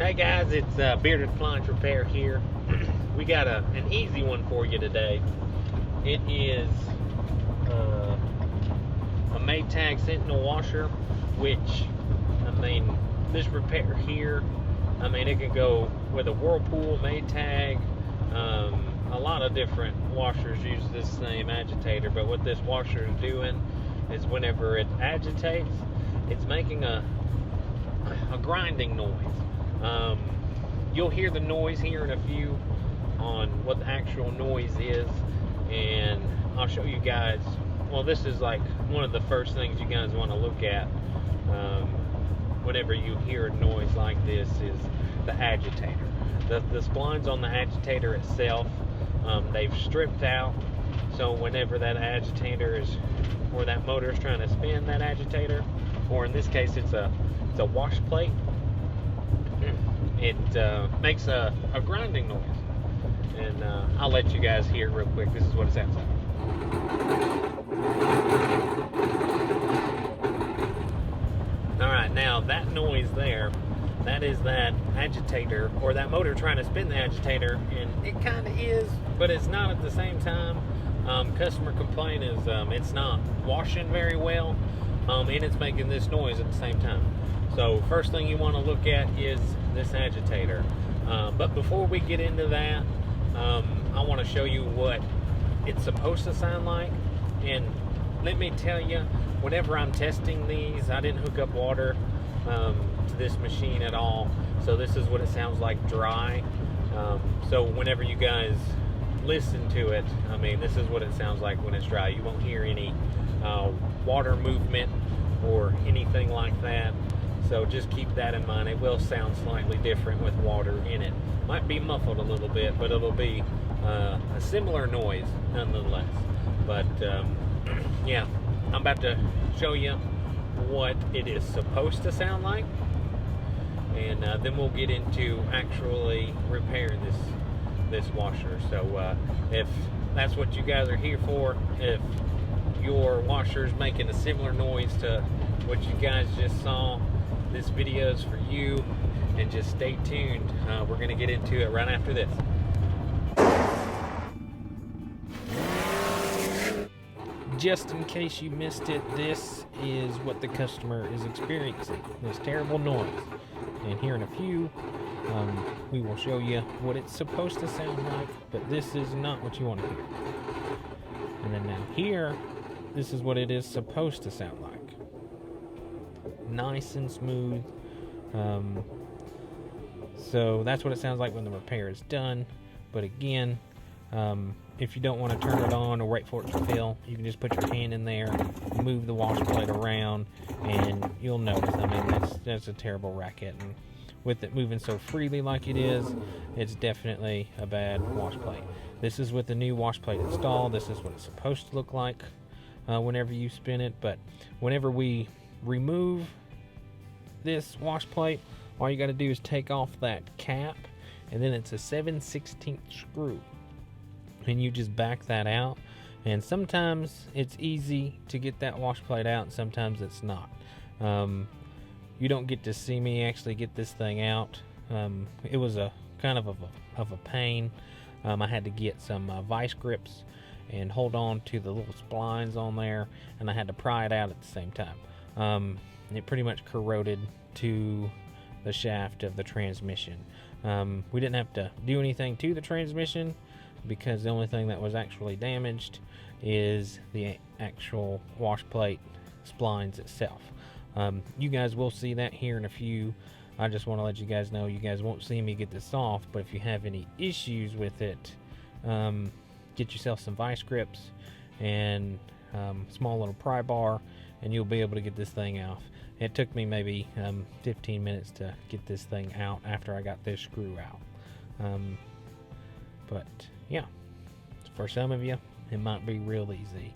Hey guys, it's Bearded Appliance Repair here. We got an easy one for you today. It is a Maytag Centinel washer, which, this repair here, it can go with a Whirlpool, Maytag, a lot of different washers use this same agitator, but what this washer is doing is whenever it agitates, it's making a grinding noise. You'll hear the noise here in a few on what the actual noise is, and I'll show you guys. Well, this is like one of the first things you guys want to look at whenever you hear a noise like this is the agitator. The splines on the agitator itself, they've stripped out, so whenever that agitator is, or that motor is trying to spin that agitator, or in this case it's a wash plate, it makes a grinding noise. And I'll let you guys hear it real quick. This is what it sounds like. Alright, now that noise there, that is that agitator, or that motor trying to spin the agitator, and it kind of is, but it's not at the same time. Customer complaint is it's not washing very well, and it's making this noise at the same time. So first thing you want to look at is this agitator. But before we get into that, I want to show you what it's supposed to sound like. And let me tell you, whenever I'm testing these, I didn't hook up water to this machine at all. So this is what it sounds like dry. So whenever you guys listen to it, this is what it sounds like when it's dry. You won't hear any water movement or anything like that. So just keep that in mind. It will sound slightly different with water in it. Might be muffled a little bit, but it'll be a similar noise nonetheless. But yeah, I'm about to show you what it is supposed to sound like, and then we'll get into actually repairing this washer. So if that's what you guys are here for, if your washer's making a similar noise to what you guys just saw, this video is for you, and just stay tuned. We're going to get into it right after this. Just in case you missed it, this is what the customer is experiencing, this terrible noise. And here in a few, we will show you what it's supposed to sound like, but this is not what you want to hear. And then now here, this is what it is supposed to sound like. Nice and smooth. So that's what it sounds like when the repair is done. But again, if you don't want to turn it on or wait for it to fill, you can just put your hand in there, move the wash plate around, and you'll notice. That's a terrible racket. And with it moving so freely like it is, it's definitely a bad wash plate. This is with the new wash plate installed. This is what it's supposed to look like whenever you spin it. But whenever we remove this wash plate, all you got to do is take off that cap, and then it's a 7/16 screw, and you just back that out. And sometimes it's easy to get that wash plate out, and sometimes it's not. You don't get to see me actually get this thing out. It was a kind of a pain. I had to get some vice grips and hold on to the little splines on there, and I had to pry it out at the same time. It pretty much corroded to the shaft of the transmission. We didn't have to do anything to the transmission, because the only thing that was actually damaged is the actual wash plate splines itself. You guys will see that here in a few. I just want to let you guys know, you guys won't see me get this off, but if you have any issues with it, get yourself some vice grips and small little pry bar, and you'll be able to get this thing off. It took me maybe 15 minutes to get this thing out after I got this screw out. But yeah, for some of you, it might be real easy.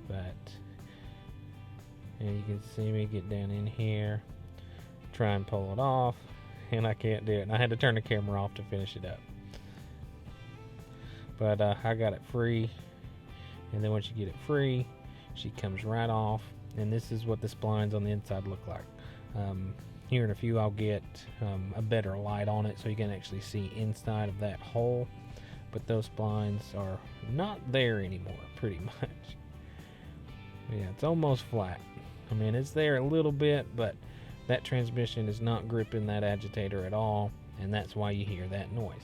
But and you can see me get down in here, try and pull it off, and I can't do it. And I had to turn the camera off to finish it up. But I got it free, and then once you get it free, she comes right off. And this is what the splines on the inside look like. here in a few I'll get a better light on it so you can actually see inside of that hole, but those splines are not there anymore pretty much. Yeah, it's almost flat. I mean, it's there a little bit, but that transmission is not gripping that agitator at all, and that's why you hear that noise.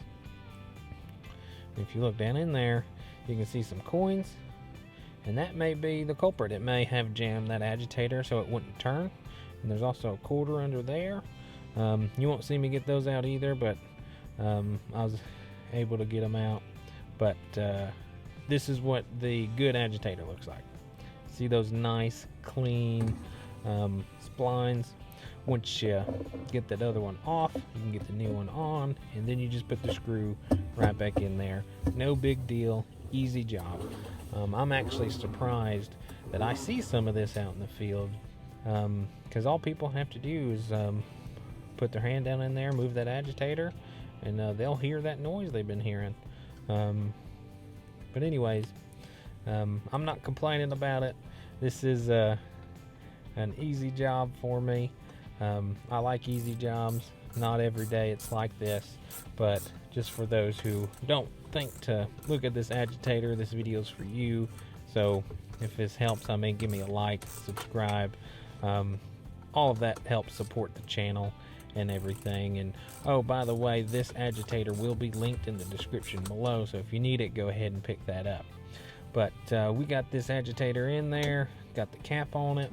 If you look down in there, you can see some coins, and that may be the culprit. It may have jammed that agitator so it wouldn't turn. And there's also a quarter under there. You won't see me get those out either, but I was able to get them out. But this is what the good agitator looks like. See those nice clean splines? Once you get that other one off, you can get the new one on, and then you just put the screw right back in there. No big deal, easy job. I'm actually surprised that I see some of this out in the field, because all people have to do is put their hand down in there, move that agitator, and they'll hear that noise they've been hearing. But anyways, I'm not complaining about it. This is an easy job for me. I like easy jobs. Not every day it's like this, but just for those who don't think to look at this agitator, this video is for you. So if this helps, I mean, give me a like, subscribe. All of that helps support the channel and everything. And oh, by the way, this agitator will be linked in the description below, so if you need it, go ahead and pick that up. But we got this agitator in there, got the cap on it,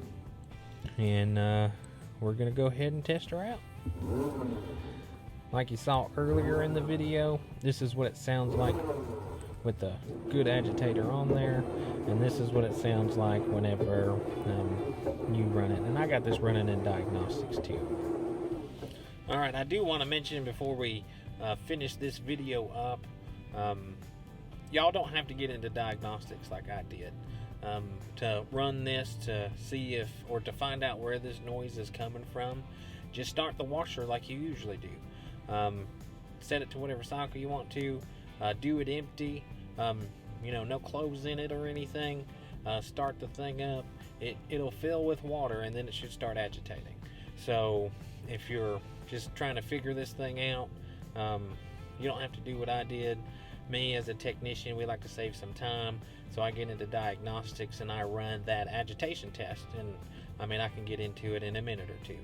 and we're gonna go ahead and test her out. Like you saw earlier in the video, this is what it sounds like with the good agitator on there, and this is what it sounds like whenever you run it. And I got this running in Diagnostics too. Alright, I do want to mention before we finish this video up, y'all don't have to get into Diagnostics like I did to run this, to see if, or to find out where this noise is coming from. Just start the washer like you usually do. Set it to whatever cycle you want to. Do it empty. You know, no clothes in it or anything. Start the thing up. It'll fill with water, and then it should start agitating. So if you're just trying to figure this thing out, you don't have to do what I did. Me as a technician, we like to save some time, so I get into Diagnostics and I run that agitation test, and I mean, I can get into it in a minute or two.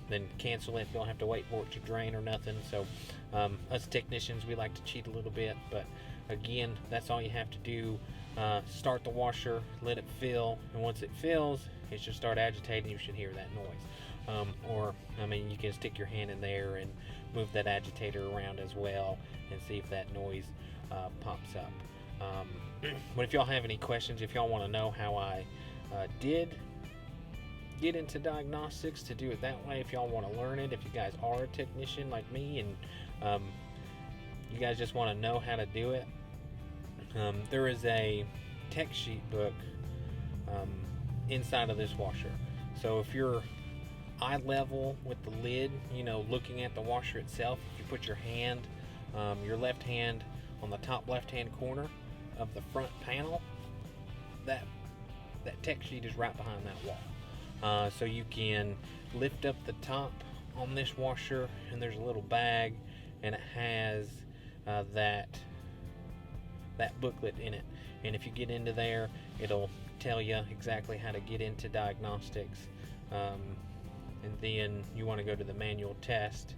Then cancel it, don't have to wait for it to drain or nothing. So us technicians, we like to cheat a little bit, but again, that's all you have to do. Start the washer, let it fill, and once it fills, it should start agitating. You should hear that noise. Or I mean, you can stick your hand in there and move that agitator around as well and see if that noise pops up. But if y'all have any questions, if y'all want to know how I did get into Diagnostics to do it that way, if y'all want to learn it, if you guys are a technician like me and you guys just want to know how to do it, there is a tech sheet book inside of this washer. So if you're eye level with the lid, you know, looking at the washer itself, if you put your hand, your left hand on the top left hand corner of the front panel, that tech sheet is right behind that wall. So you can lift up the top on this washer, and there's a little bag, and it has that booklet in it. And if you get into there, it'll tell you exactly how to get into Diagnostics. And then you want to go to the manual test,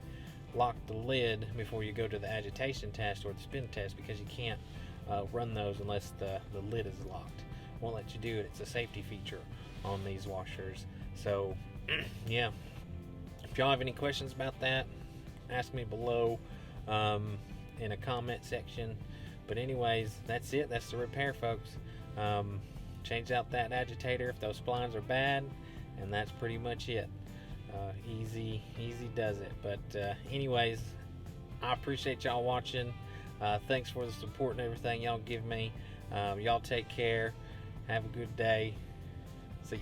lock the lid before you go to the agitation test or the spin test, because you can't run those unless the lid is locked. Won't let you do it. It's a safety feature on these washers. So yeah, if y'all have any questions about that, ask me below in a comment section. But anyways, that's it. That's the repair, folks. Change out that agitator if those splines are bad, and that's pretty much it. Easy does it. But anyways, I appreciate y'all watching. Thanks for the support and everything y'all give me. Y'all take care. Have a good day. See you.